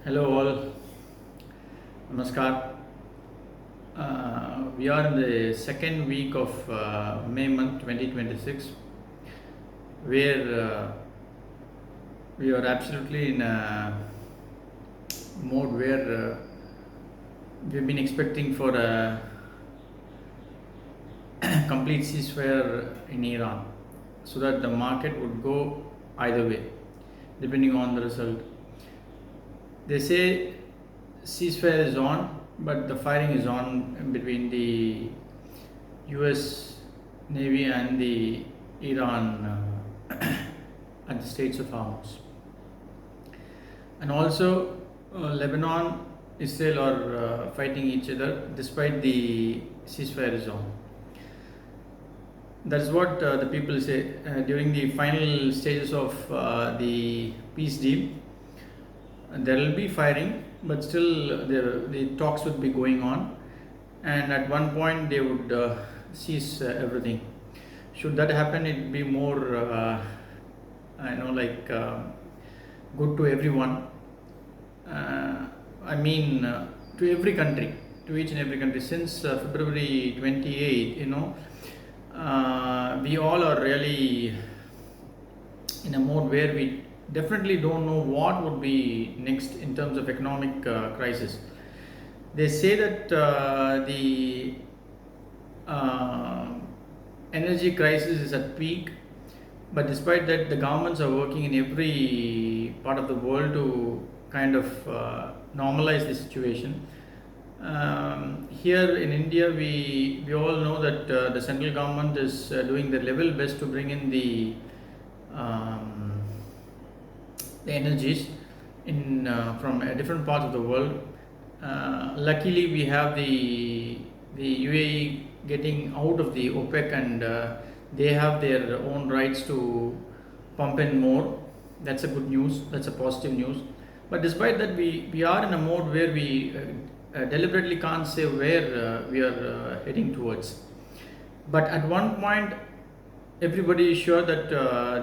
Hello all, Namaskar. We are in the second week of May month 2026, where we are absolutely in a mode where we've been expecting for a complete ceasefire in Iran, so that the market would go either way, depending on the result. They say ceasefire is on, but the firing is on between the US Navy and the Iran at the Straits of Hormuz. And also, Lebanon, Israel are fighting each other despite the ceasefire is on. That's what the people say during the final stages of the peace deal. There will be firing, but still the talks would be going on, and at one point they would cease everything. Should that happen, it would be more, good to everyone. To every country, to each and every country. Since February 28, we all are really in a mode where we definitely don't know what would be next in terms of economic crisis. They say that the energy crisis is at peak, but despite that, the governments are working in every part of the world to kind of normalize the situation. Here in India, we all know that the central government is doing their level best to bring in the energies in from different parts of the world. Luckily, we have the UAE getting out of the OPEC, and they have their own rights to pump in more. That's a good news. That's a positive news. But despite that, we are in a mode where we deliberately can't say where we are heading towards. But at one point, everybody is sure that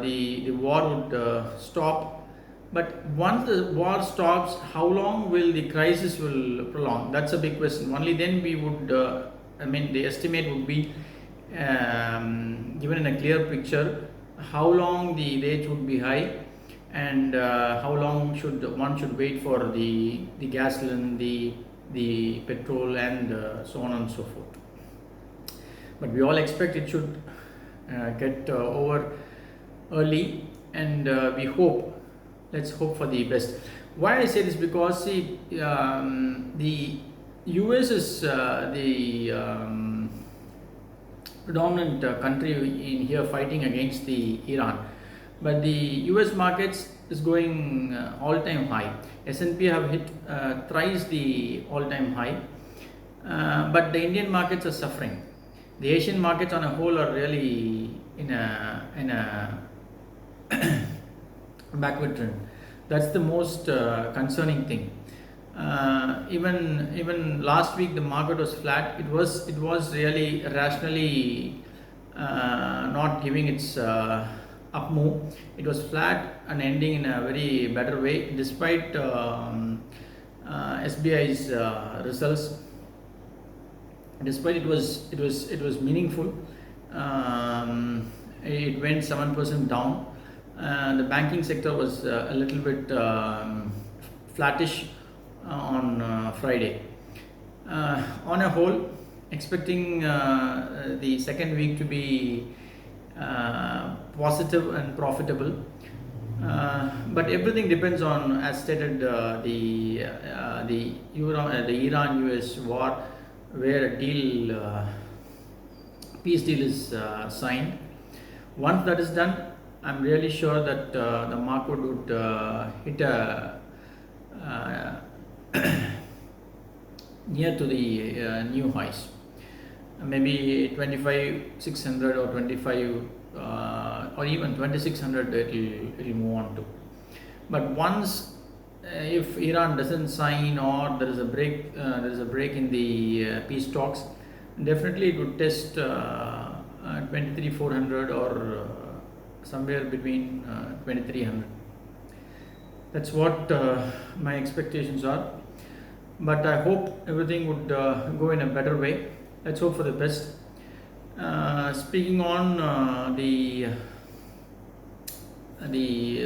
the war would stop. But once the war stops, how long will the crisis will prolong? That's a big question. Only then we would, the estimate would be given in a clear picture how long the rates would be high, and how long one should wait for the gasoline, the petrol, and so on and so forth. But we all expect it should get over early, and we hope. Let's hope for the best. Why I say this? Because see, the US is the predominant country in here fighting against the Iran, but the US markets is going all-time high. S&P have hit thrice the all-time high, but the Indian markets are suffering. The Asian markets on a whole are really in a backward trend. That's the most concerning thing. Even last week the market was flat. It was really rationally not giving its up move. It was flat and ending in a very better way, despite SBI's results. Despite it was meaningful. It went 7% down. The banking sector was a little bit flattish on Friday. On a whole, expecting the second week to be positive and profitable. But everything depends on, as stated, the Iran-US war, where a peace deal is signed. Once that is done, I'm really sure that the market would hit a near to the new highs, maybe 25,600 or 25 or even 2600 it'll move on to. But once if Iran doesn't sign, or there is a break in the peace talks, definitely it would test 23,400 or somewhere between 2300. That's what my expectations are. But I hope everything would go in a better way. Let's hope for the best. Speaking on the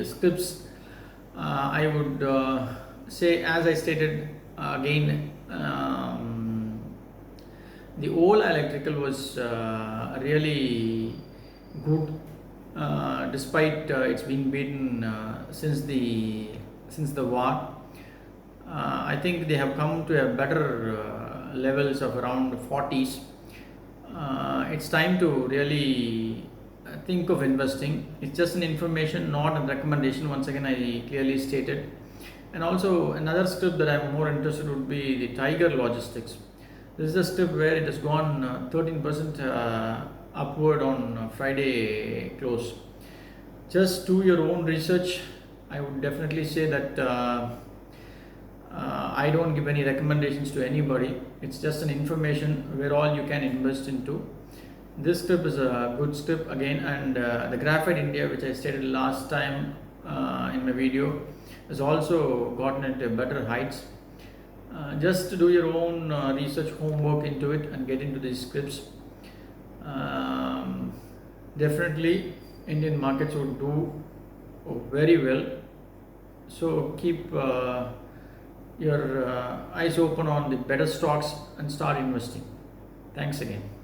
scripts, I would say, as I stated again, the old electrical was really good, despite it's been beaten since the war. I think they have come to a better levels of around 40s. It's time to really think of investing. It's just an information, not a recommendation. Once again, I clearly stated. And also another script that I'm more interested would be the Tiger Logistics. This is a script where it has gone 13% upward on Friday close. Just do your own research. I would definitely say that I don't give any recommendations to anybody. It's just an information where all you can invest into. This script is a good script again, and the Graphite India, which I stated last time in my video, has also gotten into better heights. Just do your own research homework into it and get into these scripts. Definitely Indian markets would do very well, so keep your eyes open on the better stocks and start investing. Thanks again.